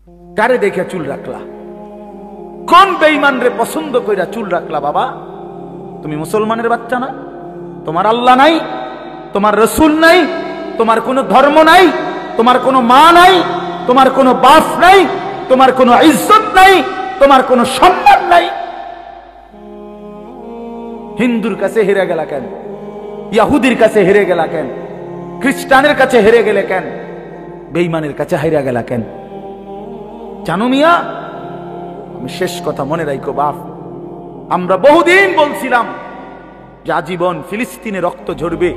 কারে দেখে চুল রাখলা? কোন বেঈমান রে পছন্দ কইরা চুল রাখলা? বাবা, তুমি মুসলমানের বাচ্চা না? তোমার আল্লাহ নাই, তোমার রসুল নাই, তোমার কোনো ধর্ম নাই, তোমার কোনো মা নাই, তোমার কোনো বাপ নাই, তোমার কোনো ইজ্জত নাই, তোমার কোনো সম্মান নাই। হিন্দুর কাছে হেরে গেলা কেন? ইহুদির কাছে হেরে গেলা কেন? খ্রিস্টানের কাছে হেরে গেলে কেন? বেঈমানের কাছে হেরে গেলা কেন? জানো মিয়া, আমি শেষ কথা মনে রাখো বাপ, আমরা বহুদিন বলছিলাম যে আজীবন ফিলিস্তিনে রক্ত ঝরবে,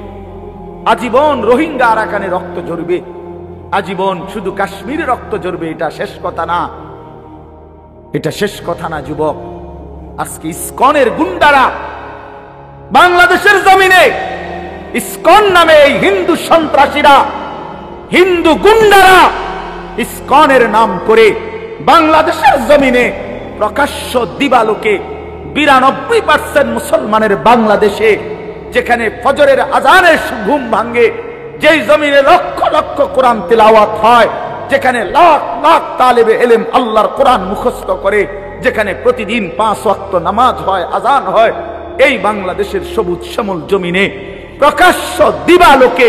আজীবন রোহিঙ্গা আরাকানে রক্ত ঝরবে, আজীবন শুধু কাশ্মীরে রক্ত ঝরবে। এটা শেষ কথা না, এটা শেষ কথা না যুবক। আজকে ইসকনের গুন্ডারা বাংলাদেশের জমিনে, ইসকন নামে এই হিন্দু সন্ত্রাসীরা, হিন্দু গুন্ডারা ইসকনের নাম করে বাংলাদেশের জমিনে প্রকাশ্য দিবালোকে 92% মুসলমানের বাংলাদেশে, যেখানে ফজরের আজানের ঘুম ভাঙ্গে, যেই জমিনে লক্ষ লক্ষ কোরআন তিলাওয়াত হয়, যেখানে লাখ লাখ তালেবে ইলম আল্লাহর কোরআন মুখস্থ করে, যেখানে প্রতিদিন 5 ওয়াক্ত নামাজ হয়, আজান হয়, এই বাংলাদেশের সবুজ শ্যামল জমিনে প্রকাশ্য দিবালোকে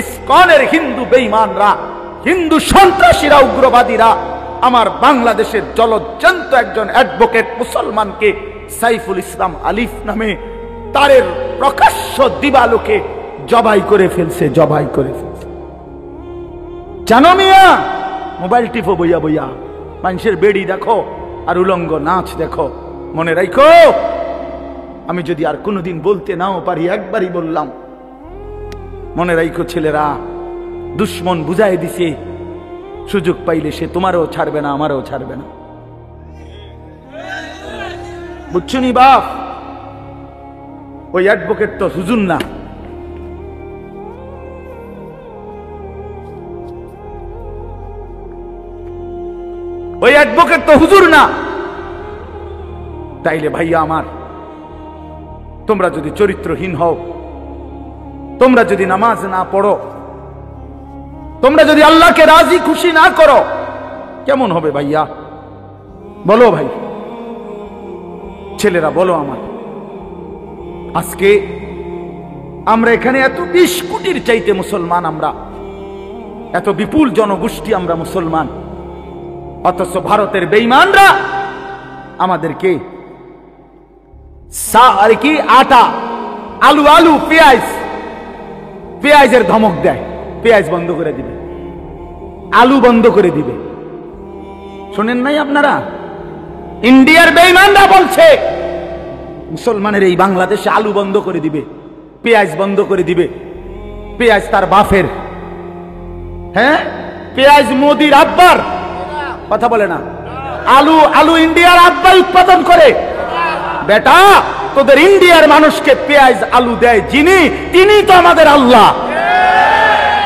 ইসকনের হিন্দু বেঈমানরা, হিন্দু সন্ত্রাসীরা, উগ্রবাদীরা আমার বাংলাদেশের জলজ্জান্ত একজন অ্যাডভোকেট মুসলমানকে সাইফুল ইসলাম আলিফ নামে তারের প্রকাশ্য দিবালোকে জবাই করে ফেলছে, জবাই করে ফেলছে। জানো মিয়া, মোবাইল টিপো বইয়া বইয়া, মানুষের বেড়ি দেখো আর উলঙ্গ নাচ দেখো। মনে রাখো, আমি যদি আর কোনোদিন বলতে নাও পারি, একবারই বললাম, মনে রাখো ছেলেরা, দুশ্মন বুঝাই দিছে, সুযোগ পাইলে সে তোমারও ছাড়বে না, আমারও ছাড়বে না। বুঝছো নি বাপ? ওই অ্যাডভোকেট তো হুজুর না, ওই অ্যাডভোকেট তো হুজুর না। তাইলে ভাইয়া আমার, তোমরা যদি চরিত্রহীন হও, তোমরা যদি নামাজ না পড়ো, তোমরা যদি আল্লাহকে রাজি খুশি না করো, কেমন হবে ভাইয়া? বলো ভাই, ছেলেরা বলো আমার। আজকে আমরা এখানে এত 20 কোটির চাইতে মুসলমান, আমরা এত বিপুল জনগোষ্ঠী, আমরা মুসলমান, অথচ ভারতের বেঈমানরা আমাদেরকে আর কি আটা, আলু আলু, পেঁয়াজ, পেঁয়াজের ধমক দেয়, পেঁয়াজ বন্ধ করে দিবে, আলু বন্ধ করে দিবে। শোনেন নাই আপনারা? ইন্ডিয়ার বেঈমানরা বলছে মুসলমানের এই বাংলাদেশে আলু বন্ধ করে দিবে, পেঁয়াজ বন্ধ করে দিবে। পেঁয়াজ তার বাপের, হ্যাঁ, পেঁয়াজ মোদির আব্বার, কথা বলে না। আলু, আলু ইন্ডিয়ার আব্বা উৎপাদন করে। বেটা, তোদের ইন্ডিয়ার মানুষকে পেঁয়াজ আলু দেয় যিনি, তিনি তো আমাদের আল্লাহ।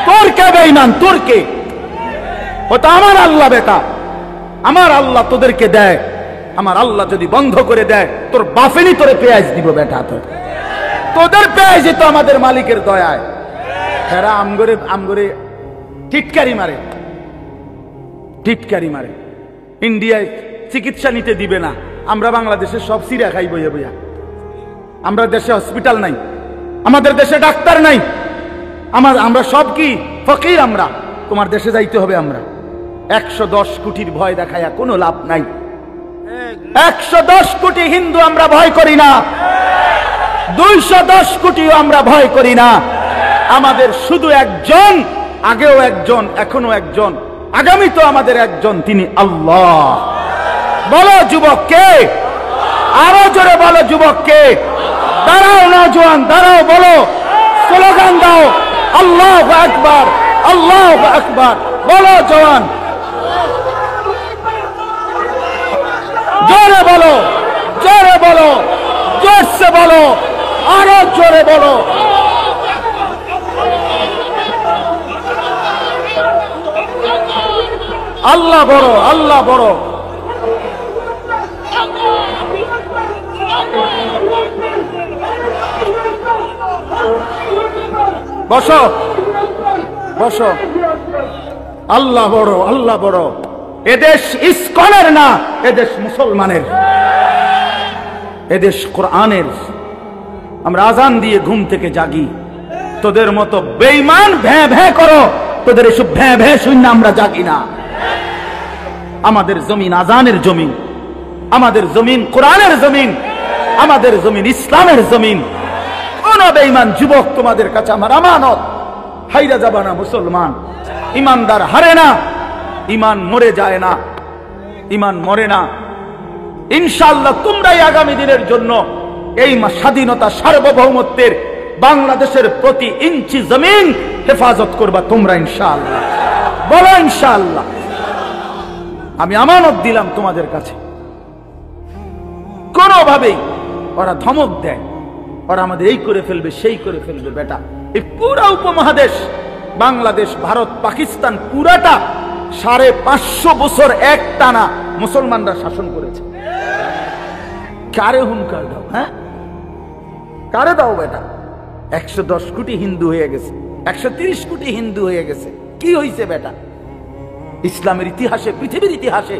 তোর কে বেঈমান? তোর কে? ওটা আমার আল্লাহ বেটা, আমার আল্লাহ তোদেরকে দেয়। আমার আল্লাহ যদি বন্ধ করে দেয়, তোর বাপেরই তোরে পেঁয়াজ দিব বেটা। তোদের পেঁয়াজ তো আমাদের মালিকের দয়ায়। এরা আমগরে টিটকারি মারে, টিটকারি মারে। ইন্ডিয়ায় চিকিৎসা নিতে দিবে না, আমরা বাংলাদেশে সব সিরা খাই বইয়া বইয়া। আমরা দেশে হসপিটাল নাই, আমাদের দেশে ডাক্তার নাই, আমরা সব কি ফকির। আমরা তোমার দেশে যাইতে হবে। আমরা 110 কোটির ভয় দেখায়া কোনো লাভ নাই। 110 কোটি হিন্দু আমরা ভয় করি না, 210 কোটিও আমরা ভয় করি না। আমাদের শুধু একজন, আগেও একজন, এখনো একজন, আগামী তো আমাদের একজন, তিনি আল্লাহ। বলো যুবককে, আরো জোরে বলো যুবককে। দাঁড়াও নওজোয়ান, দাঁড়াও, বলো, স্লোগান দাও, আল্লাহু আকবার, আল্লাহু আকবার। বলো জওয়ান, জোরে বলো, জোরে বলো, জোরসে বলো, আরো জোরে বলো। আল্লাহ বড়, আল্লাহ বড়। বসো, বসো। আল্লাহ বড়, আল্লাহ বড়। এদেশ ইসকনের না, এদেশ মুসলমানের, এদেশ কোরআনের। আমরা আজান দিয়ে ঘুম থেকে জাগি, তোদের মতো বেঈমান ভ্যাঁ ভ্যাঁ করো, তোদের এসব ভ্যাঁ ভ্যাঁ শুনে আমরা জাগি না। আমাদের জমিন আজানের জমিন, আমাদের জমিন কোরআনের জমিন, আমাদের জমিন ইসলামের জমিন। কোন বেঈমান যুবক তোমাদের কাছে আমার আমানত। হাইরা যাবা না মুসলমান। ইমানদার হারে না, ইমান মরে যায় না, ইমান মরে না। ইনশাআল্লাহ তোমরাই আগামী দিনের জন্য এই স্বাধীনতা সার্বভৌমত্বের বাংলাদেশের প্রতি ইঞ্চি জমিন হেফাজত করবা তোমরা ইনশাআল্লাহ। বলো ইনশাআল্লাহ। আমি আমানত দিলাম তোমাদের কাছে। কোনোভাবেই ওরা ধমক দেয়, ওরা আমাদের এই করে ফেলবে সেই করে ফেলবে। বেটা, এই পুরা উপমহাদেশ বাংলাদেশ, ভারত, পাকিস্তান পুরাটা 550 বছর এক টানা মুসলমানরা শাসন করেছে। কারে হুঙ্কার দাও? হ্যাঁ, কারে দাও বেটা? 110 কোটি হিন্দু হয়ে গেছে, 130 কোটি হিন্দু হয়ে গেছে। কি হয়েছে বেটা? ইসলামের ইতিহাসে, পৃথিবীর ইতিহাসে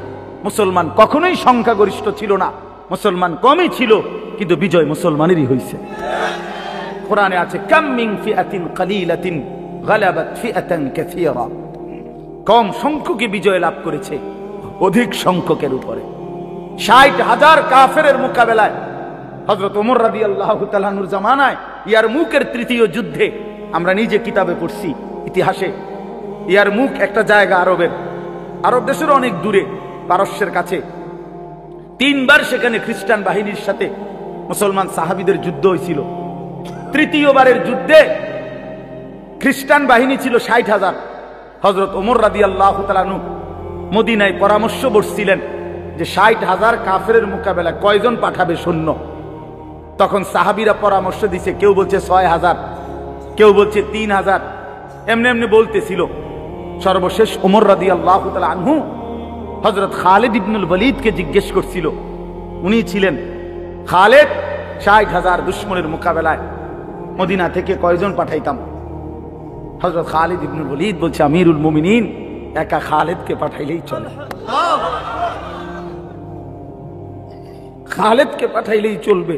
মুসলমান কখনোই সংখ্যাগরিষ্ঠ ছিল না, মুসলমান কমই ছিল, কিন্তু বিজয় মুসলমানেরই হয়েছে। কোরআনে আছে কাম মিন ফিআতিন কালিলাতিন গালাবাত ফিআতান কাসীরা। কম সংখ্যকে বিজয় লাভ করেছে অধিক সংখ্যকের উপরে। 60,000 কাফেরের মোকাবেলায় হযরত ওমর রাদিয়াল্লাহু তাআলা আনহুর জামানায় ইয়ারমুকের তৃতীয় যুদ্ধে, আমরা নিজে কিতাবে পড়ছি ইতিহাসে, ইয়ারমুক একটা জায়গা আরবের, আরব দেশের অনেক দূরে, পারস্যের কাছে। 3 বার সেখানে খ্রিস্টান বাহিনীর সাথে মুসলমান সাহাবীদের যুদ্ধ হয়েছিল। তৃতীয়বারের যুদ্ধে খ্রিস্টান বাহিনী ছিল 60,000। হযরত ওমর রাদিয়াল্লাহু তাআলা আনহু মদিনায় পরামর্শ বসছিলেন যে 60,000 কাফেরের মোকাবেলায় কয়জন পাঠাবে সৈন্য। তখন সাহাবীরা পরামর্শ দিছে, কেউ বলছে 6,000, কেউ বলছে 3,000, এমনি এমনি বলতেছিল। সর্বশেষ ওমর রাদিয়াল্লাহু তাআলা আনহু হযরত খালিদ ইবনুল ওয়ালিদকে জিজ্ঞেস করছিল। উনি ছিলেন খালিদ, 60,000 দুশমনের মোকাবেলায় মদিনা থেকে কয়জন পাঠাইতাম? হযরত খালিদ ইবনুল ওয়ালিদ বলছে, আমিরুল মুমিনিন, একা খালিদকে পাঠাইলেই চলে, খালিদকে পাঠাইলেই চলবে।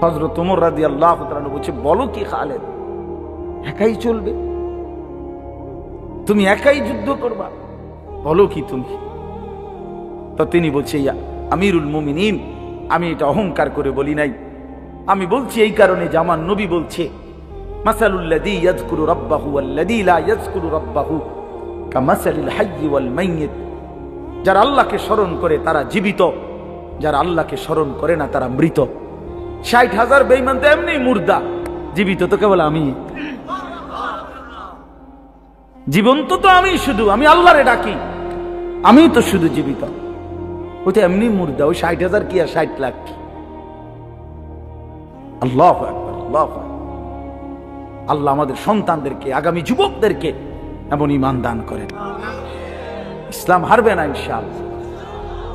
হযরত ওমর রাদিয়াল্লাহু তাআলা বলছে, বলো কি খালিদ, একাই চলবে? তুমি একাই যুদ্ধ করবা? বলো কি তুমি? তো তিনি বলছে, ইয়া আমিরুল মুমিনিন, আমি এটা অহংকার করে বলি নাই, আমি বলছি এই কারণে যে আমার নবী বলছে, মাসালুল্লাযী ইয়াযকুরু রাব্বাহু ওয়াল্লাযী লা ইয়াযকুরু রাব্বাহু কামাসালিল হায়্যি ওয়াল মাইয়িত। যারা আল্লাহকে স্মরণ করে তারা জীবিত, যারা আল্লাহকে স্মরণ করে না তারা মৃত। 60,000 বেঈমান তো এমনি মুর্দা, জীবিত তো কেবল আমি। জীবন্ত তো আমি, শুধু আমি আল্লাহরে ডাকি, আমি তো শুধু জীবিত। ওই তো এমনি মুর্দা। ওই 60,000 কি আর 60 লাখ কি? আল্লাহু আকবার, আল্লাহু আকবার। আল্লাহ আমাদের সন্তানদেরকে, আগামী যুবকদেরকে এমন ঈমান দান করেন। ইসলাম হারবে না ইনশাআল্লাহ,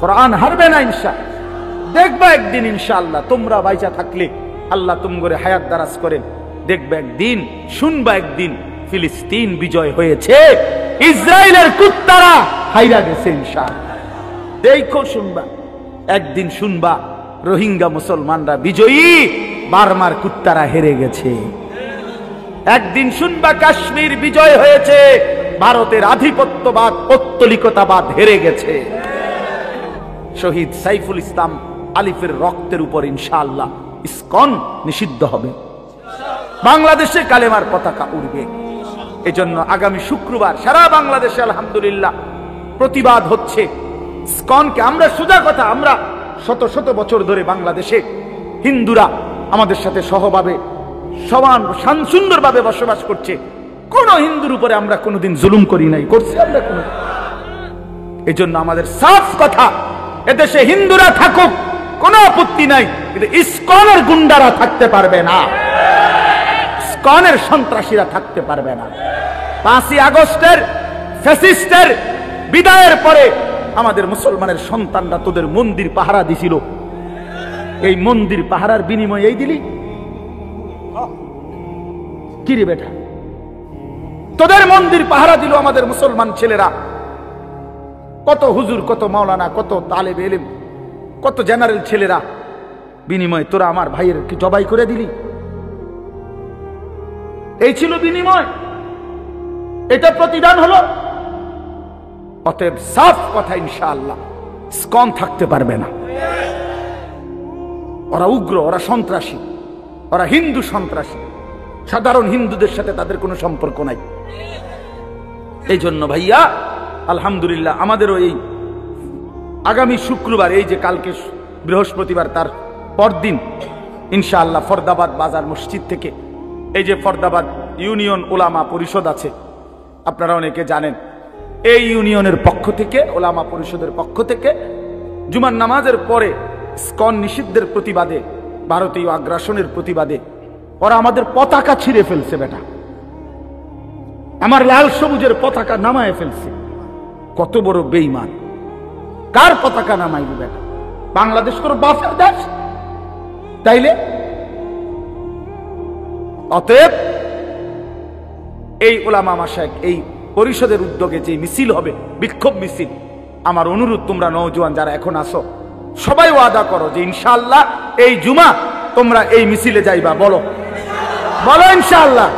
কোরআন হারবে না ইনশাআল্লাহ। দেখবা একদিন ইনশাআল্লাহ, তোমরা বাইচা থাকলে আল্লাহ তুমগরে হায়াত দারাজ করেন, দেখবা একদিন, শুনবা একদিন ফিলিস্তিন বিজয় হয়েছে, ইসরায়েলের কুত্তারা হাইরা গেছে ইনশাআল্লাহ। দেখো, শুনবা একদিন, শুনবা রোহিঙ্গা মুসলমানরা বিজয়ী, বার্মার কুত্তারা হেরে গেছে। একদিন শুনবা কাশ্মীর বিজয় হয়েছে, ভারতের আধিপত্যবাদ, পৌত্তলিকতাবাদ হেরে গেছে। শহীদ সাইফুল ইসলাম আলিফের রক্তের উপর ইনশাআল্লাহ ইসকন নিষিদ্ধ হবে, বাংলাদেশে কালেমার পতাকা উড়বে। এজন্য আগামী শুক্রবার সারা বাংলাদেশে আলহামদুলিল্লাহ প্রতিবাদ হচ্ছে ইসকনকে। আমরা সোজা কথা, আমরা শত শত বছর ধরে বাংলাদেশে হিন্দুরা আমাদের সাথে সহভাবে সমান সুন্দরভাবে বসবাস করছে। কোন হিন্দুর উপরে আমরা কোনোদিন জুলুম করি নাই, করছি আমরা কোন। এই জন্য আমাদের সাফ কথা, এদেশে হিন্দুরা থাকুক কোনো আপত্তি নাই, কিন্তু ইসকনের গুন্ডারা থাকতে পারবে না, ইসকনের সন্ত্রাসীরা থাকতে পারবে না। 5ই আগস্টের ফ্যাসিস্টের বিদায়ের পরে আমাদের মুসলমানের সন্তানরা তোদের মন্দির পাহারা দিছিল, এই মন্দির পাহারার বিনিময়ে এই দিলি কি রে বেটা? তোদের মন্দির পাহারা দিল আমাদের মুসলমান ছেলেরা, কত হুজুর, কত মাওলানা, কত তালেব ইলম, কত জেনারেল ছেলেরা, বিনিময় তোরা আমার ভাইয়ের কি জবাই করে দিলি? এই ছিল বিনিময়, এটা প্রতিদান হলো। অতএব সাফ কথা, ইনশাআল্লাহ স্কন থাকতে পারবে না। ওরা উগ্র, ওরা সন্ত্রাসী, ওরা হিন্দু সন্ত্রাসী। সাধারণ হিন্দুদের সাথে তাদের কোনো সম্পর্ক নাই। এই জন্য ভাইয়া আলহামদুলিল্লাহ আমাদেরও এই আগামী শুক্রবার, এই যে কালকে বৃহস্পতিবার, তার পরদিন ইনশাআল্লাহ ফরদাবাদ বাজার মসজিদ থেকে, এই যে ফরদাবাদ ইউনিয়ন ওলামা পরিষদ আছে, আপনারা অনেকে জানেন, এই ইউনিয়নের পক্ষ থেকে, ওলামা পরিষদের পক্ষ থেকে জুমার নামাজের পরে স্কন নিষিদ্ধের প্রতিবাদে, ভারতীয় আগ্রাসনের প্রতিবাদে ওরা আমাদের পতাকা ছিঁড়ে ফেলছে। বেটা, আমার লাল সবুজের পতাকা নামায় ফেলছে। কত বড় বেঈমান! কার পতাকা নামাইবে বেটা? বাংলাদেশ কোনো বাফের দেশ? তাইলে অতএব এই উলামা মাশায়েখ, এই পরিষদের উদ্যোগে যে মিছিল হবে, বিক্ষোভ মিছিল, আমার অনুরোধ, তোমরা নওজোয়ান যারা এখন আসো, সবাই ওয়াদা করো যে ইনশাআল্লাহ এই জুমা তোমরা এই মিছিলে যাইবা। বলো বলো ইনশাআল্লাহ।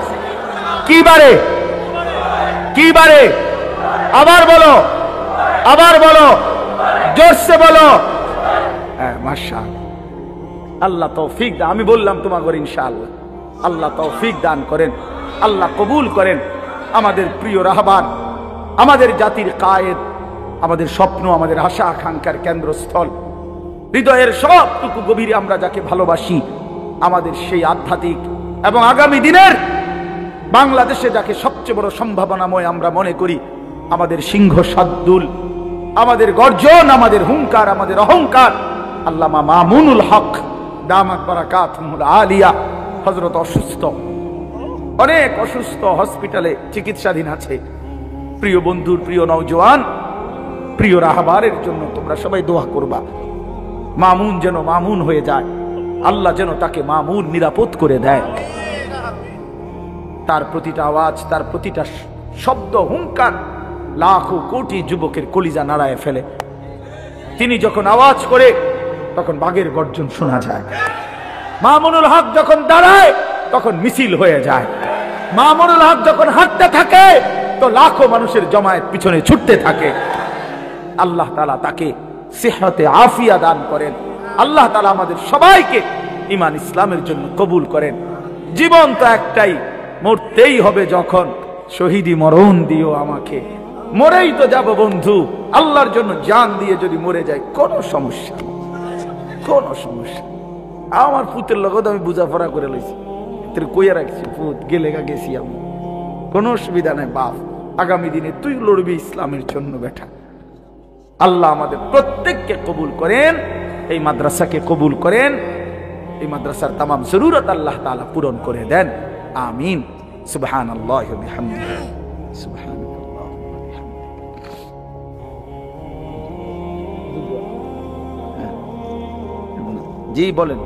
কি বারে? কি বারে? আবার বলো, আবার বলো, জোরসে বলো। হ্যাঁ, মাশাআল্লাহ, আল্লাহ তৌফিক দান। আমি বললাম তোমাকে ইনশাআল্লাহ, আল্লাহ তৌফিক দান করেন, আল্লাহ কবুল করেন। আমাদের প্রিয় রাহবার, আমাদের জাতির কায়েদ, আমাদের স্বপ্ন, আমাদের আশা আকাঙ্ক্ষার কেন্দ্রস্থল, হৃদয়ের সবটুকু গভীরে আমরা যাকে ভালোবাসি, আমাদের সেই আধ্যাত্মিক এবং আগামী দিনের বাংলাদেশে যাকে সবচেয়ে বড় সম্ভাবনাময় আমরা মনে করি, আমাদের সিংহ শার্দুল, আমাদের গর্জন, আমাদের হুঙ্কার, আমাদের অহংকার, আল্লামা মামুনুল হক দামাত বারাকাতুহুল আলিয়া হযরত অসুস্থ, অনেক অসুস্থ, হসপিটালে চিকিৎসাধীন আছে। প্রিয় বন্ধুর, প্রিয় নওজোয়ান, প্রিয় রাহবারের জন্য তোমরা সবাই দোয়া করবা, মামুন যেন মামুন হয়ে যায়, আল্লাহ যেন তাকে মামুন নিরাপদ করে দেয়। তার প্রতিটা আওয়াজ, তার প্রতিটা শব্দ, হুঙ্কার লাখো কোটি যুবকের কলিজা নাড়ায় ফেলে। তিনি যখন আওয়াজ করে তখন বাঘের গর্জন শোনা যায়। মামুনুল হক যখন দাঁড়ায় তখন মিছিল হয়ে যায়। মামুনুল হক যখন হাঁটতে থাকে তো লাখো মানুষের জমায়েত পিছনে ছুটতে থাকে। আল্লাহ তাআলা তাকে সিহতে আফিয়া দান করেন। আল্লাহ তাআলা আমাদের সবাইকে ঈমান ইসলামের জন্য কবুল করেন। জীবন তো একটাই, মরতেই হবে যখন, শহীদি মরণ দিও আমাকে। মরেই তো যাব বন্ধু, আল্লাহর জন্য জান দিয়ে যদি মরে যায় কোনো সমস্যা নেই, কোনো সমস্যা। আমার পুতের লগত আমি বুঝাপড়া করে লইছি, কইয়া রাখছি, পুত গেলে গেছি আমি, কোনো অসুবিধা নাই বাপ, আগামী দিনে তুই লড়বি ইসলামের জন্য বেটা। আল্লাহ আমাদের প্রত্যেককে কবুল করেন, এই মাদ্রাসাকে কবুল করেন, এই মাদ্রাসার তামাম জরুরত আল্লাহ তাআলা পূরণ করে দেন। আমিন। সুবহানাল্লাহি ওয়া বিহামদিহি, সুবহানাল্লাহ। জি বলেন।